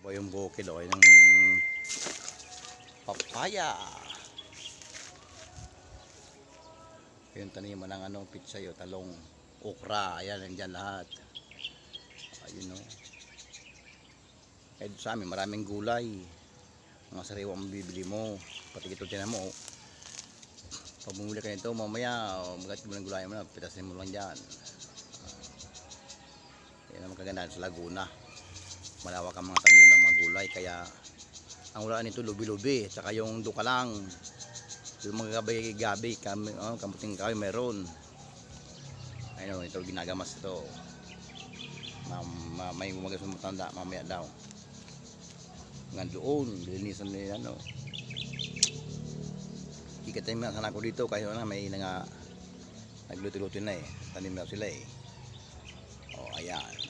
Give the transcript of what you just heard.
O yung bukid o yung papaya. Yung taniman ng ano, pitsay o talong, okra, ayan, nandiyan lahat. Ayun o. Kahit sa amin maraming gulay. Mga sariwang mabibili mo. Pati ito tinan mo. Pag bumili ka nito mamaya, magat mo ng gulay mo na, pitasin mo lang dyan. Yan ang magagandaan sa Laguna. Malawak ang mga tanim ng mga gulay. Kaya ang ulaan nito lubi-lubi. Tsaka yung duka lang. Yung mga gabi-gabi, kamuting kahoy meron. Ayun, ito ginagamas ito. May umagas ng matanda, mamaya daw. Hanggang doon, linisan nila ano. Kikitanim na sana ako dito kahit na may nagluto-luto na eh. Tanim na sila eh. O, ayan.